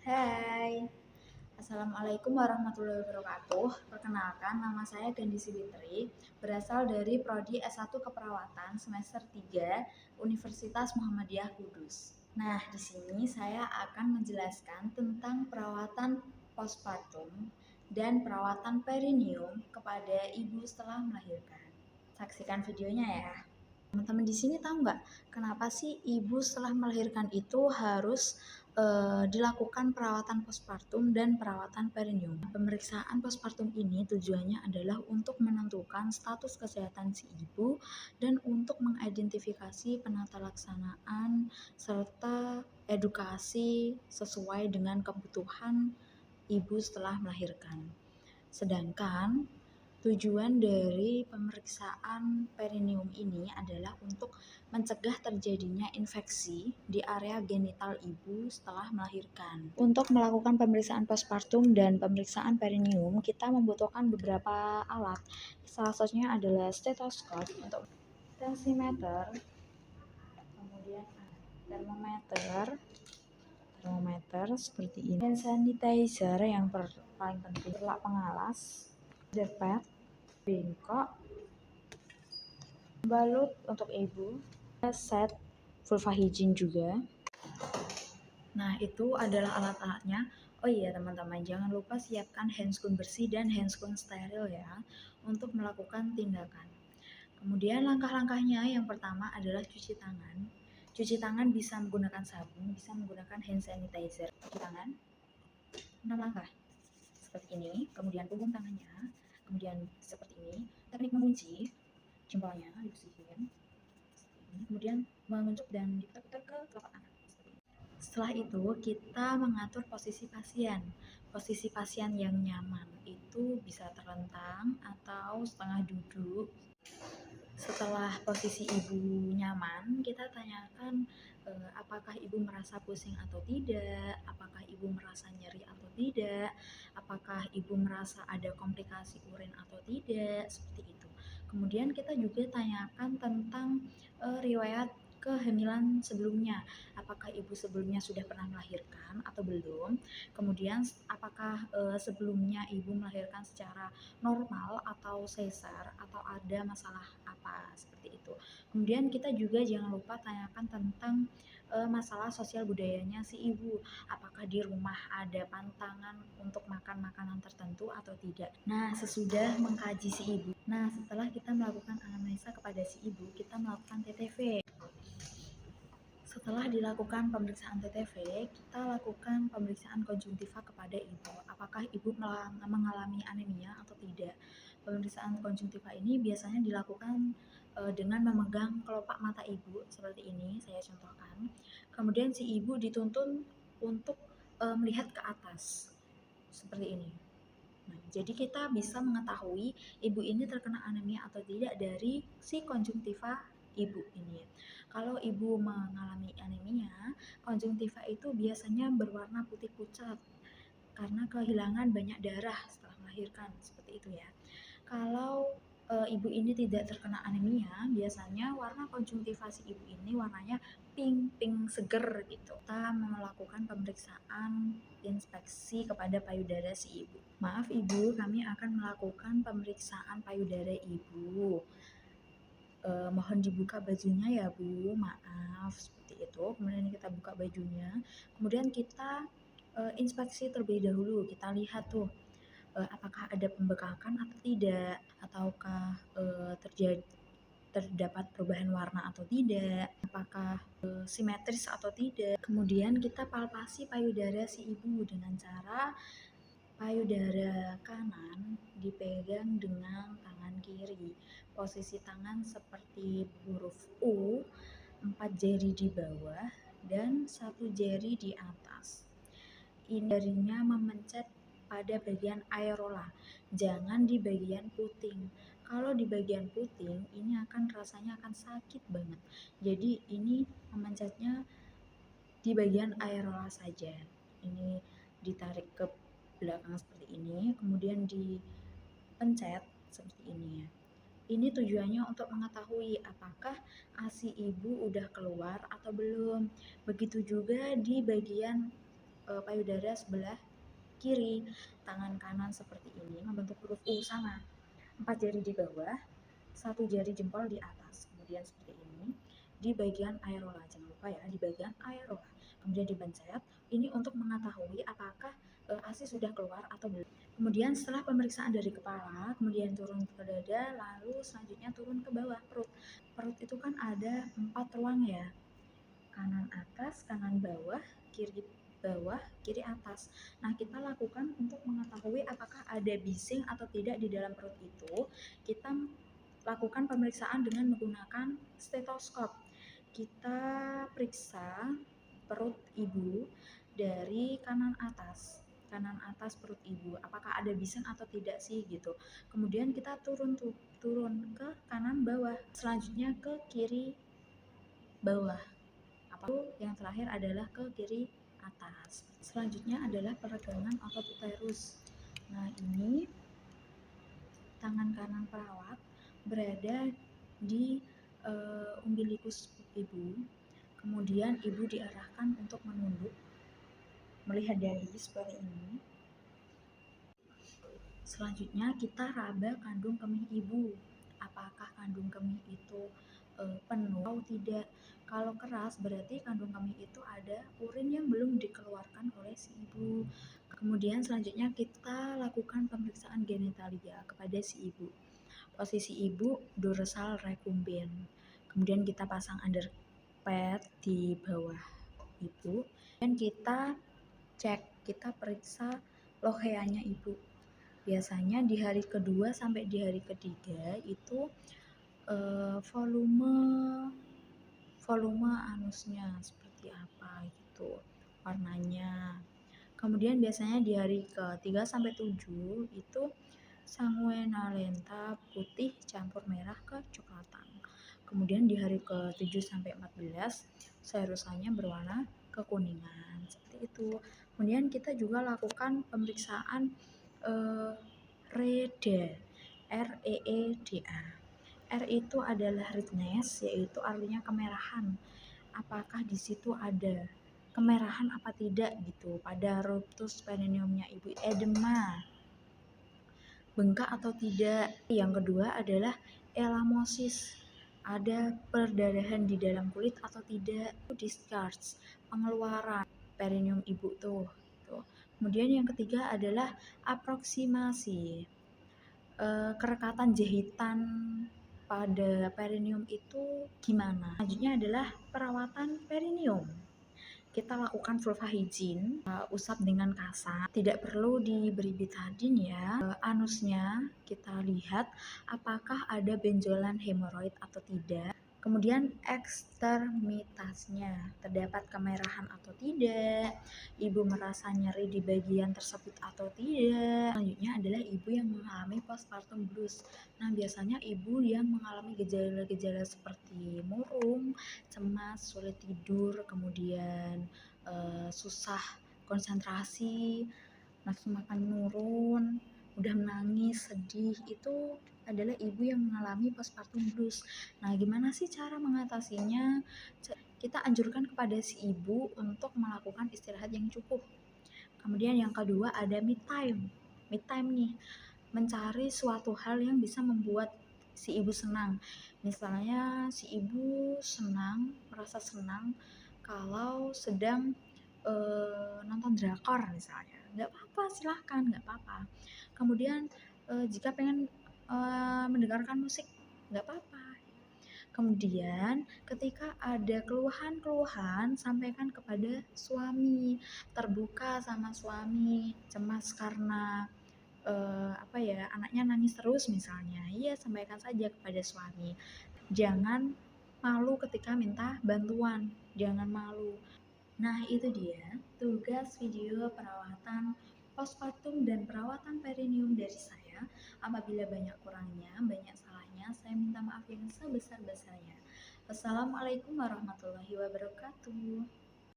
Hai, Assalamualaikum warahmatullahi wabarakatuh. Perkenalkan, nama saya Gandhi Sibitri, berasal dari Prodi S1 Keperawatan semester 3 Universitas Muhammadiyah Kudus. Nah, di sini saya akan menjelaskan tentang perawatan postpartum dan perawatan perineum kepada ibu setelah melahirkan. Saksikan videonya ya. Teman-teman di sini tahu nggak kenapa sih ibu setelah melahirkan itu harus dilakukan perawatan postpartum dan perawatan perineum? Pemeriksaan postpartum ini tujuannya adalah untuk menentukan status kesehatan si ibu dan untuk mengidentifikasi penata laksanaan serta edukasi sesuai dengan kebutuhan ibu setelah melahirkan. Sedangkan tujuan dari pemeriksaan perineum ini adalah untuk mencegah terjadinya infeksi di area genital ibu setelah melahirkan. Untuk melakukan pemeriksaan postpartum dan pemeriksaan perineum, kita membutuhkan beberapa alat. Salah satunya adalah stetoskop untuk tensimeter, kemudian termometer seperti ini, hand sanitizer yang paling penting, perlak pengalas, derpet, bengkok, balut untuk ibu, set vulva hygiene juga. Nah, itu adalah alat-alatnya. Oh iya teman-teman, jangan lupa siapkan handscoon bersih dan handscoon steril ya untuk melakukan tindakan. Kemudian langkah-langkahnya yang pertama adalah cuci tangan. Cuci tangan bisa menggunakan sabun, bisa menggunakan hand sanitizer. Cuci tangan 6 langkah seperti ini, kemudian punggung tangannya, kemudian seperti ini, teknik mengunci jempolnya dibersihin, kemudian menguncup dan diputar-putar ke telapak tangan. Setelah itu kita mengatur posisi pasien yang nyaman itu bisa terlentang atau setengah duduk. Setelah posisi ibu nyaman, kita tanyakan apakah ibu merasa pusing atau tidak, apakah ibu merasa nyeri atau tidak, apakah ibu merasa ada komplikasi urin atau tidak, seperti itu. Kemudian kita juga tanyakan tentang riwayat kehamilan sebelumnya, apakah ibu sebelumnya sudah pernah melahirkan atau belum, kemudian apakah sebelumnya ibu melahirkan secara normal atau sesar atau ada masalah apa, seperti itu. Kemudian kita juga jangan lupa tanyakan tentang masalah sosial budayanya si ibu, apakah di rumah ada pantangan untuk makan makanan tertentu atau tidak. Nah, sesudah mengkaji si ibu, setelah kita melakukan anamnesa kepada si ibu, kita melakukan TTV. Setelah dilakukan pemeriksaan TTV, kita lakukan pemeriksaan konjungtiva kepada ibu. Apakah ibu mengalami anemia atau tidak? Pemeriksaan konjungtiva ini biasanya dilakukan dengan memegang kelopak mata ibu seperti ini, saya contohkan. Kemudian si ibu dituntun untuk melihat ke atas seperti ini. Nah, jadi kita bisa mengetahui ibu ini terkena anemia atau tidak dari si konjungtiva ibu ini. Kalau ibu mengalami anemia, konjungtiva itu biasanya berwarna putih pucat karena kehilangan banyak darah setelah melahirkan, seperti itu ya. Kalau ibu ini tidak terkena anemia, biasanya warna konjungtiva si ibu ini warnanya pink seger gitu. Kita melakukan pemeriksaan inspeksi kepada payudara si ibu. Maaf ibu, kami akan melakukan pemeriksaan payudara ibu. Mohon dibuka bajunya ya Bu, maaf, seperti itu. Kemudian kita buka bajunya, kemudian kita inspeksi terlebih dahulu. Kita lihat tuh apakah ada pembekakan atau tidak, ataukah terdapat perubahan warna atau tidak, apakah simetris atau tidak. Kemudian kita palpasi payudara si ibu dengan cara payudara kanan dipegang dengan tangan kiri. Posisi tangan seperti huruf U, 4 jari di bawah dan 1 jari di atas. Jarinya memencet pada bagian areola, jangan di bagian puting. Kalau di bagian puting, ini rasanya akan sakit banget. Jadi ini memencetnya di bagian areola saja. Ini ditarik ke belakang seperti ini, kemudian dipencet seperti ini ya. Ini tujuannya untuk mengetahui apakah ASI ibu udah keluar atau belum. Begitu juga di bagian payudara sebelah kiri. Tangan kanan seperti ini membentuk huruf U sama. 4 jari di bawah, 1 jari jempol di atas. Kemudian seperti ini di bagian areola. Jangan lupa ya, di bagian areola. Kemudian dipencet. Ini untuk mengetahui apakah ASI sudah keluar atau belum. Kemudian setelah pemeriksaan dari kepala, kemudian turun ke dada, lalu selanjutnya turun ke bawah perut. Perut itu kan ada 4 ruang ya. Kanan atas, kanan bawah, kiri bawah, kiri atas. Nah, kita lakukan untuk mengetahui apakah ada bising atau tidak di dalam perut itu. Kita lakukan pemeriksaan dengan menggunakan stetoskop. Kita periksa perut ibu dari kanan atas perut ibu, apakah ada bising atau tidak sih gitu. Kemudian kita turun ke kanan bawah, selanjutnya ke kiri bawah. Yang terakhir adalah ke kiri atas. Selanjutnya adalah peregangan otot uterus. Nah, ini tangan kanan perawat berada di umbilikus ibu. Kemudian ibu diarahkan untuk menunduk melihat dahi seperti ini. Selanjutnya kita raba kandung kemih ibu. Apakah kandung kemih itu penuh atau tidak? Kalau keras berarti kandung kemih itu ada urin yang belum dikeluarkan oleh si ibu. Kemudian selanjutnya kita lakukan pemeriksaan genitalia kepada si ibu. Posisi ibu dorsal recumbent. Kemudian kita pasang underpad di bawah ibu dan kita cek, kita periksa loheanya ibu. Biasanya di hari kedua sampai di hari ketiga itu volume anusnya seperti apa gitu, warnanya. Kemudian biasanya di hari ke-3 sampai 7 itu sanguinolenta putih campur merah kecoklatan. Kemudian di hari ke-7 sampai 14 serusannya berwarna kekuningan seperti itu. Kemudian kita juga lakukan pemeriksaan REDA, REEDA. R itu adalah redness, yaitu artinya kemerahan. Apakah di situ ada kemerahan apa tidak gitu pada ruptus perineumnya ibu, edema, bengkak atau tidak. Yang kedua adalah elamosis, ada perdarahan di dalam kulit atau tidak. Discharge, pengeluaran perineum ibu tuh. Kemudian yang ketiga adalah aproksimasi, kerekatan jahitan pada perineum itu gimana. Selanjutnya adalah perawatan perineum. Kita lakukan vulva hygiene, usap dengan kasar, tidak perlu diberi betadine ya. Anusnya kita lihat apakah ada benjolan hemoroid atau tidak. Kemudian ekstremitasnya, terdapat kemerahan atau tidak, ibu merasa nyeri di bagian tersebut atau tidak. Selanjutnya adalah ibu yang mengalami postpartum blues. Nah, biasanya ibu yang mengalami gejala-gejala seperti murung, cemas, sulit tidur, kemudian susah konsentrasi, nafsu makan menurun, mudah menangis, sedih, itu adalah ibu yang mengalami postpartum blues. Nah, gimana sih cara mengatasinya? Kita anjurkan kepada si ibu untuk melakukan istirahat yang cukup. Kemudian yang kedua ada me time. Me time nih, mencari suatu hal yang bisa membuat si ibu senang. Misalnya si ibu merasa senang kalau sedang nonton drakor misalnya, nggak apa-apa, silahkan, nggak apa-apa. Kemudian jika pengen mendengarkan musik, nggak apa-apa. Kemudian ketika ada keluhan-keluhan, sampaikan kepada suami, terbuka sama suami, cemas karena anaknya nangis terus misalnya, iya sampaikan saja kepada suami. Jangan malu ketika minta bantuan, jangan malu. Nah, itu dia tugas video perawatan postpartum dan perawatan perineum dari saya. Apabila banyak kurangnya, banyak salahnya, saya minta maaf yang sebesar-besarnya. Wassalamualaikum warahmatullahi wabarakatuh.